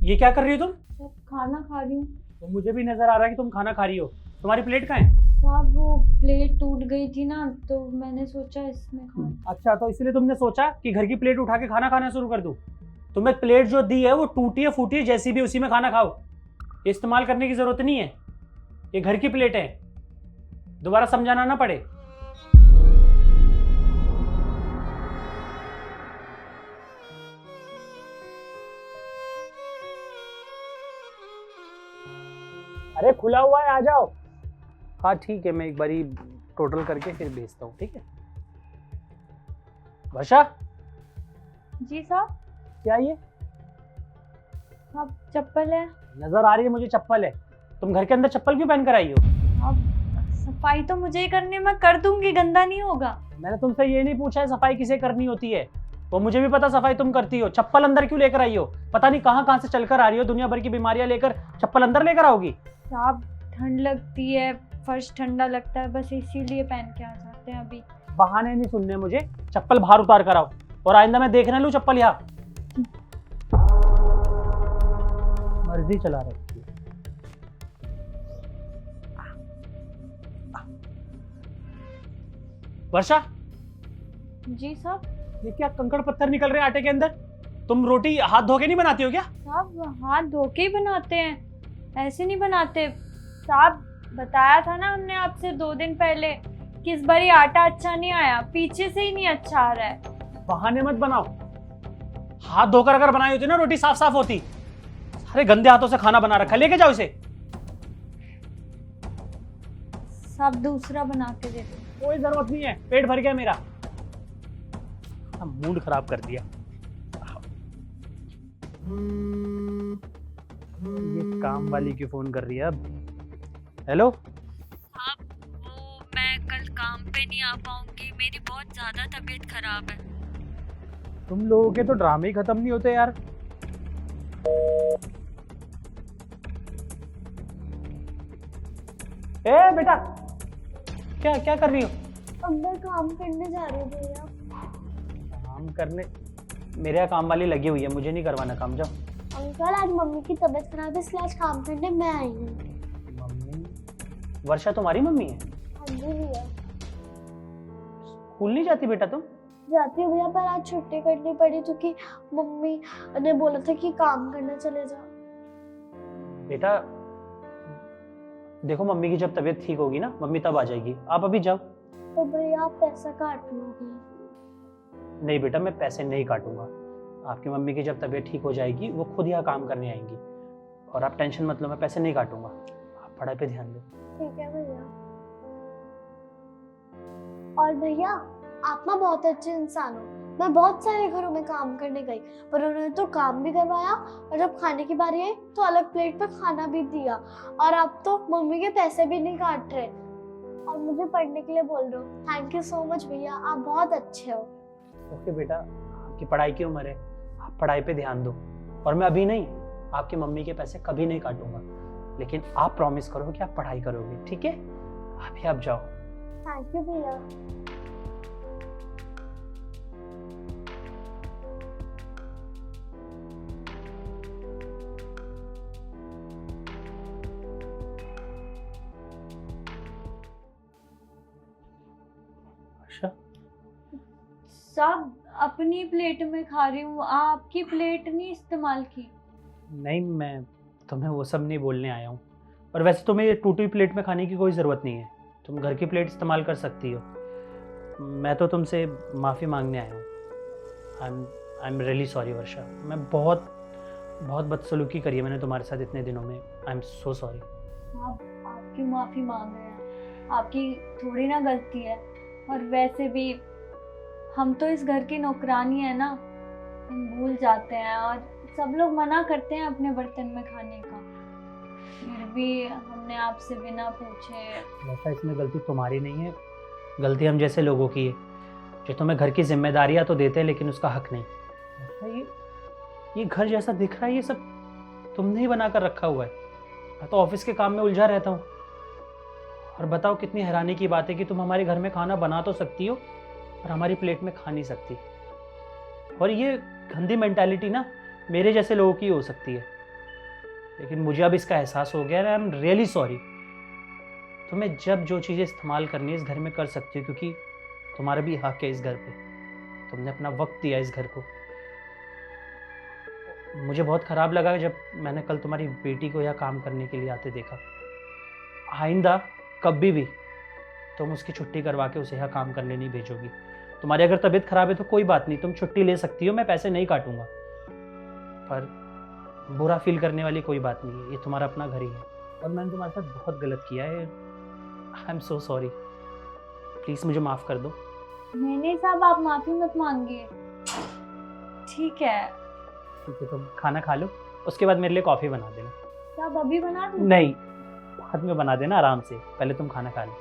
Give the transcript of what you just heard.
ये क्या कर रही हो तुम? सब खाना खा रही हूँ। तो मुझे भी नजर आ रहा है कि तुम खाना खा रही हो। तुम्हारी प्लेट कहाँ है? साहब वो प्लेट टूट गई थी ना, तो मैंने सोचा इसमें खा। अच्छा, तो इसलिए तुमने सोचा कि घर की प्लेट उठा के खाना खाना शुरू कर दूं। तुम्हें प्लेट जो दी है वो टूटी है फूटी है जैसी भी, उसी में खाना खाओ। ये इस्तेमाल करने की जरूरत नहीं है, ये घर की प्लेट है, दोबारा समझाना ना पड़े। अरे खुला हुआ है, आ जाओ। हाँ ठीक है, मैं एक बारी टोटल करके फिर भेजता हूँ, ठीक है। वर्षा, जी साहब। क्या ये? साहब चप्पल है। नजर आ रही है मुझे चप्पल है। तुम घर के अंदर चप्पल क्यों पहन कर आई हो? अब सफाई तो मुझे ही करनी है, मैं कर दूंगी, गंदा नहीं होगा। मैंने तुमसे ये नहीं पूछा है सफाई किसे करनी होती है, वो मुझे भी पता सफाई तुम करती हो। चप्पल अंदर क्यों लेकर आई हो? पता नहीं कहाँ कहाँ से चलकर आ रही हो, दुनिया भर की बीमारियां लेकर चप्पल अंदर लेकर आओगी। साहब ठंड लगती है, फर्श ठंडा लगता है, बस इसीलिए पहन के आ जाते हैं अभी। बहाने नहीं सुनने मुझे, चप्पल बाहर उतार कर आओ, और आइंदा मैं देखने लूं चप्पल यहाँ। मर्जी चला रखी है। वर्षा, जी साहब। ये क्या कंकड़ पत्थर निकल रहे हैं आटे के अंदर? तुम रोटी हाथ धो के नहीं बनाती हो क्या? साहब हाथ धो के ही बनाते हैं, ऐसे नहीं बनाते। साहब बताया था ना हमने आपसे 2 दिन पहले कि इस बारी आटा अच्छा नहीं आया, पीछे से ही नहीं अच्छा आ रहा है। बहाने मत बनाओ, हाथ धोकर अगर बनाई होती ना रोटी साफ साफ होती। अरे गंदे हाथों से खाना बना रखा, लेके जाओ इसे। साहब दूसरा बना के दे दो। कोई जरूरत नहीं है, पेट भर गया मेरा। मूड खराब कर दिया। ये काम वाली क्यों फोन कर रही है अब? हेलो। साहब वो मैं कल काम पे नहीं आ पाऊंगी, मेरी बहुत ज्यादा तबीयत खराब है। तुम लोगों के तो ड्रामे ही खत्म नहीं होते यार। ए बेटा, क्या क्या कर रही हो? अंदर काम करने जा रही हूँ भैया। काम करने? मेरे यहाँ काम वाली लगी हुई है, मुझे नहीं करवाना काम, जाओ। अंकल आज मम्मी की तबीयत खराब है, इसलिए आज काम करने मैं आई हूँ। मम्मी? वर्षा तुम्हारी मम्मी है? हाँ जी भैया। स्कूल नहीं जाती बेटा तुम? जाती हूँ भैया, पर आज छुट्टी करनी पड़ी क्योंकि मम्मी ने बोला था कि काम करने चले जाओ। बेटा देखो, मम्मी की जब तबीयत ठीक होगी ना, मम्मी तब आ जाएगी, आप अभी जाओ। तो भैया आप पैसा काट लोगे? नहीं बेटा, मैं पैसे नहीं काटूंगा। आपकी मम्मी की जब तबीयत ठीक हो जाएगी वो खुद यहाँ काम करने आएंगी, और आप टेंशन मत लो, मैं पैसे नहीं काटूंगा। आप पढ़ाई पे ध्यान दो। ठीक है भैया। और भैया आप ना बहुत अच्छे इंसान हो। मैं बहुत सारे घरों में काम करने गई, पर उन्होंने तो काम भी करवाया, और जब खाने की बारी आई तो अलग प्लेट पर खाना भी दिया, और अब तो मम्मी के पैसे भी नहीं काट रहे और मुझे पढ़ने के लिए बोल रहे हो। थैंक यू सो मच भैया, आप बहुत अच्छे हो। ओके बेटा, आपकी पढ़ाई की उम्र है, आप पढ़ाई पे ध्यान दो, और मैं अभी नहीं, आपकी मम्मी के पैसे कभी नहीं काटूंगा, लेकिन आप प्रॉमिस करो कि आप पढ़ाई करोगे, ठीक है? अभी आप जाओ। थैंक यू भैया। अच्छा, सब अपनी प्लेट में खा रही हूँ, आपकी प्लेट नहीं इस्तेमाल की। नहीं मैं तुम्हें वो सब नहीं बोलने आया हूँ, और वैसे तुम्हें ये टूटी प्लेट में खाने की कोई ज़रूरत नहीं है, तुम घर की प्लेट इस्तेमाल कर सकती हो। मैं तो तुमसे माफ़ी मांगने आया हूँ। आई एम रियली सॉरी वर्षा, मैं बहुत बहुत बदसलूकी करी है मैंने तुम्हारे साथ इतने दिनों में। I am so sorry. आप क्यों माफी मांग रहे हैं? आपकी थोड़ी ना गलती है, और वैसे भी हम तो इस घर की नौकरानी है ना, हम भूल जाते हैं, और सब लोग मना करते हैं अपने बर्तन में खाने का, फिर भी हमने आपसे बिना पूछे। वैसा इसमें गलती तुम्हारी नहीं है, गलती हम जैसे लोगों की है, जो तुम्हें घर की जिम्मेदारियां तो देते हैं लेकिन उसका हक नहीं। अच्छा, ये घर जैसा दिख रहा है ये सब तुमने ही बना कर रखा हुआ है। मैं तो ऑफिस के काम में उलझा रहता हूँ, और बताओ कितनी हैरानी की बात है कि तुम हमारे घर में खाना बना तो सकती हो और हमारी प्लेट में खा नहीं सकती। और ये गंदी मेंटालिटी ना मेरे जैसे लोगों की हो सकती है, लेकिन मुझे अब इसका एहसास हो गया, आई एम रियली सॉरी। तुम्हें जब जो चीज़ें इस्तेमाल करनी है इस घर में कर सकती हो, क्योंकि तुम्हारा भी हक है इस घर पे। तुमने अपना वक्त दिया इस घर को। मुझे बहुत ख़राब लगा जब मैंने कल तुम्हारी बेटी को यहाँ काम करने के लिए आते देखा। आइंदा कभी भी तुम उसकी छुट्टी करवा के उसे यहाँ काम करने नहीं भेजोगी। तुम्हारी अगर तबीयत ख़राब है तो कोई बात नहीं, तुम छुट्टी ले सकती हो, मैं पैसे नहीं काटूंगा। पर बुरा फील करने वाली कोई बात नहीं है, ये तुम्हारा अपना घर ही है। और मैंने तुम्हारे साथ बहुत गलत किया है। I am so sorry, please मुझे माफ़ कर दो। नहीं साहब, आप माफी मत मांगिए। ठीक है ठीक है, तुम खाना खा लो, उसके बाद मेरे लिए कॉफ़ी बना देना। साहब, अभी बना दूं? नहीं, बाद में बना देना आराम से, पहले तुम खाना खा लो।